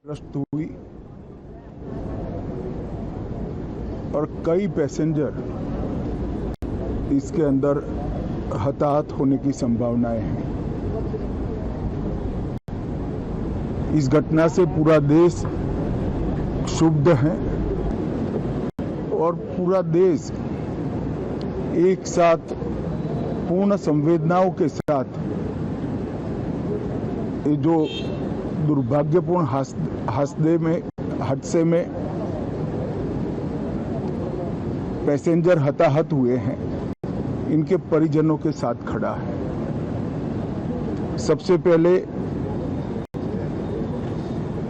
ग्रस्त हुई और कई पैसेंजर इसके अंदर हताहत होने की संभावनाएं हैं। इस घटना से पूरा देश क्षुब्ध है और पूरा देश एक साथ पूर्ण संवेदनाओं के साथ ये जो दुर्भाग्यपूर्ण हादसे में पैसेंजर हताहत हुए हैं, इनके परिजनों के साथ खड़ा है। सबसे पहले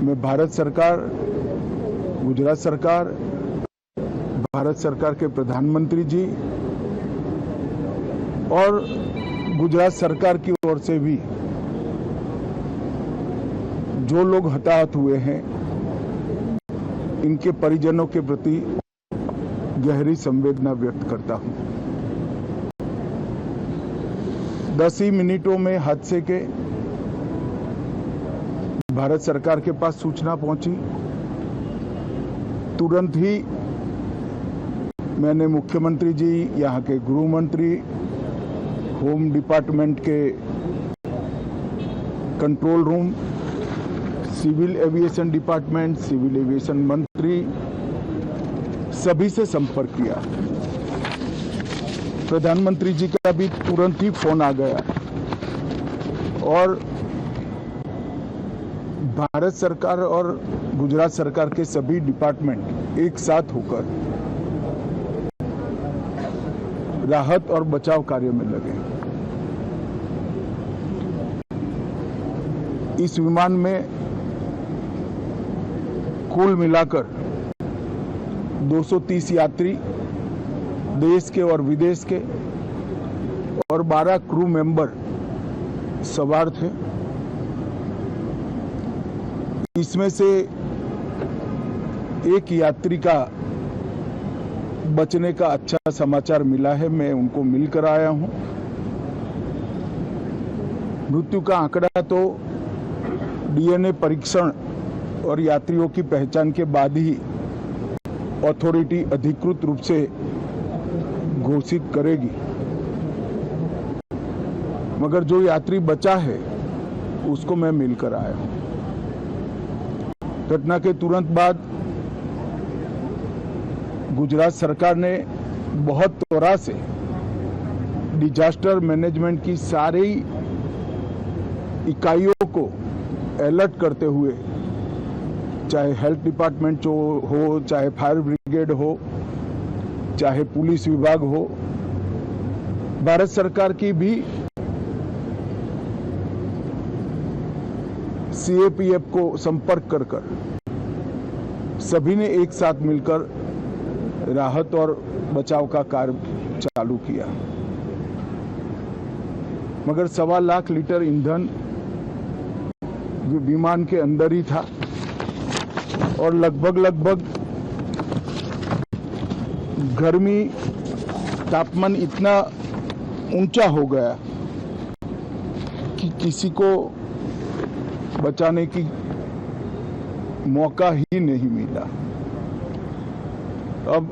मैं भारत सरकार, गुजरात सरकार, भारत सरकार के प्रधानमंत्री जी और गुजरात सरकार की ओर से भी जो लोग हताहत हुए हैं, इनके परिजनों के प्रति गहरी संवेदना व्यक्त करता हूं। 10 ही मिनटों में हादसे के भारत सरकार के पास सूचना पहुंची। तुरंत ही मैंने मुख्यमंत्री जी, यहाँ के गृह मंत्री, होम डिपार्टमेंट के control room, civil aviation department, civil aviation मंत्री, सभी से संपर्क किया। प्रधानमंत्री जी का भी तुरंत ही फोन आ गया और भारत सरकार और गुजरात सरकार के सभी डिपार्टमेंट एक साथ होकर राहत और बचाव कार्य में लगे। इस विमान में कुल मिलाकर 230 यात्री देश के और विदेश के और 12 क्रू मेंबर सवार थे। इसमें से एक यात्री का बचने का अच्छा समाचार मिला है, मैं उनको मिलकर आया हूं। मृत्यु का आंकड़ा तो डीएनए परीक्षण और यात्रियों की पहचान के बाद ही अथॉरिटी अधिकृत रूप से घोषित करेगी, मगर जो यात्री बचा है उसको मैं मिलकर आया हूं। घटना के तुरंत बाद गुजरात सरकार ने बहुत त्वरा से डिजास्टर मैनेजमेंट की सारी इकाइयों को अलर्ट करते हुए, चाहे हेल्थ डिपार्टमेंट हो, चाहे फायर ब्रिगेड हो, चाहे पुलिस विभाग हो, भारत सरकार की भी सीएपीएफ को संपर्क कर सभी ने एक साथ मिलकर राहत और बचाव का कार्य चालू किया। मगर 1.25 लाख लीटर ईंधन विमान के अंदर ही था और लगभग गर्मी, तापमान इतना ऊंचा हो गया कि किसी को बचाने की मौका ही नहीं मिला। अब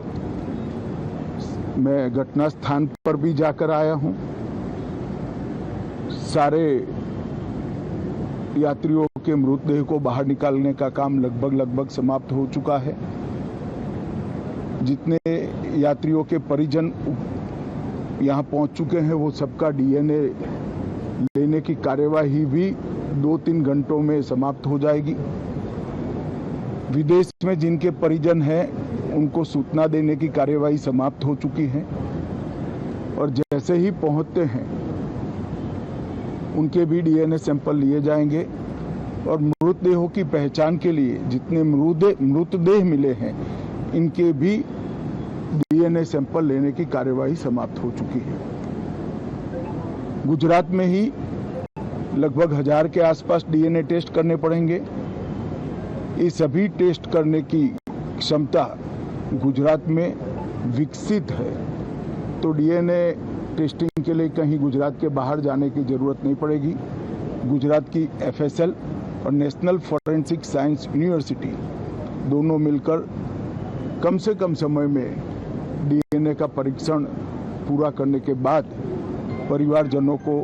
मैं घटना स्थान पर भी जाकर आया हूं। सारे यात्रियों के मृतदेह को बाहर निकालने का काम लगभग समाप्त हो चुका है। जितने यात्रियों के परिजन यहां पहुंच चुके हैं, वो सबका डीएनए लेने की कार्यवाही भी 2-3 घंटों में समाप्त हो जाएगी। विदेश में जिनके परिजन हैं, उनको सूचना देने की कार्यवाही समाप्त हो चुकी है और जैसे ही पहुंचते हैं उनके भी डीएनए सैंपल लिए जाएंगे और मृतदेहों की पहचान के लिए जितने मृतदेह मिले हैं, इनके भी डीएनए सैंपल लेने की कार्यवाही समाप्त हो चुकी है। गुजरात में ही लगभग 1000 के आसपास डीएनए टेस्ट करने पड़ेंगे। ये सभी टेस्ट करने की क्षमता गुजरात में विकसित है, तो डीएनए टेस्टिंग के लिए कहीं गुजरात के बाहर जाने की जरूरत नहीं पड़ेगी। गुजरात की एफएसएल और नेशनल फॉरेंसिक साइंस यूनिवर्सिटी दोनों मिलकर कम से कम समय में डीएनए का परीक्षण पूरा करने के बाद परिवारजनों को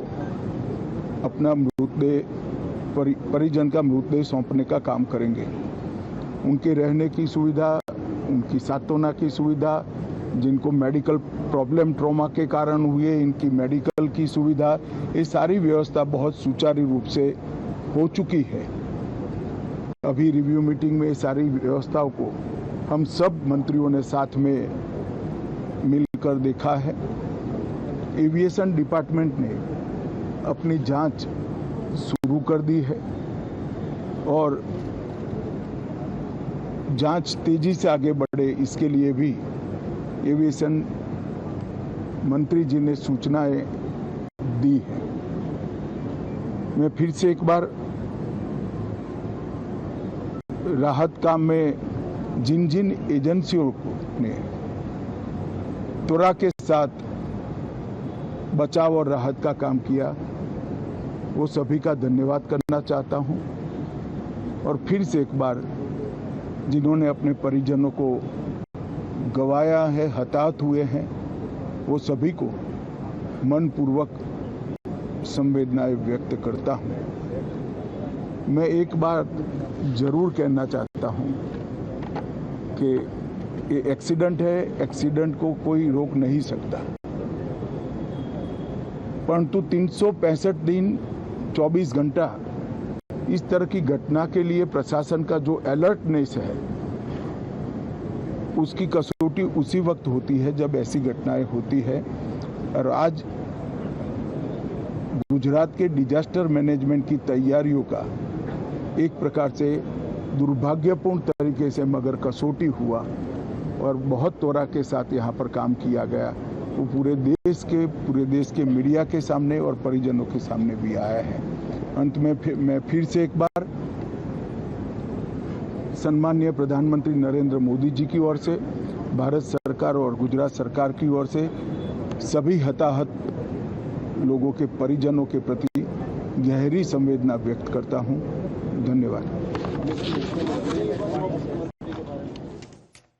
अपना मृतदेह परिजन का मृतदेह सौंपने का काम करेंगे। उनके रहने की सुविधा, उनकी सांत्वना की सुविधा, जिनको मेडिकल प्रॉब्लम ट्रॉमा के कारण हुए इनकी मेडिकल की सुविधा, ये सारी व्यवस्था बहुत सुचारू रूप से हो चुकी है। अभी रिव्यू मीटिंग में सारी व्यवस्थाओं को हम सब मंत्रियों ने साथ में मिलकर देखा है। एविएशन डिपार्टमेंट ने अपनी जांच शुरू कर दी है और जांच तेजी से आगे बढ़े इसके लिए भी एविएशन मंत्री जी ने सूचनाएं दी है। मैं फिर से एक बार राहत काम में जिन जिन एजेंसियों ने त्वरा के साथ बचाव और राहत का काम किया वो सभी का धन्यवाद करना चाहता हूं और फिर से एक बार जिन्होंने अपने परिजनों को गंवाया है, हताहत हुए हैं, वो सभी को मनपूर्वक संवेदनाएं व्यक्त करता हूं। मैं एक बात जरूर कहना चाहता हूं कि ये एक्सीडेंट है, एक्सीडेंट को कोई रोक नहीं सकता, परंतु 365 दिन 24 घंटा इस तरह की घटना के लिए प्रशासन का जो अलर्टनेस है उसकी कसौटी उसी वक्त होती है जब ऐसी घटनाएं होती है। और आज गुजरात के डिजास्टर मैनेजमेंट की तैयारियों का एक प्रकार से दुर्भाग्यपूर्ण तरीके से मगर कसौटी हुआ और बहुत त्वरा के साथ यहाँ पर काम किया गया, वो पूरे देश के मीडिया के सामने और परिजनों के सामने भी आया है। अंत में मैं फिर से एक बार सम्माननीय प्रधानमंत्री नरेंद्र मोदी जी की ओर से, भारत सरकार और गुजरात सरकार की ओर से सभी हताहत लोगों के परिजनों के प्रति गहरी संवेदना व्यक्त करता हूं। धन्यवाद।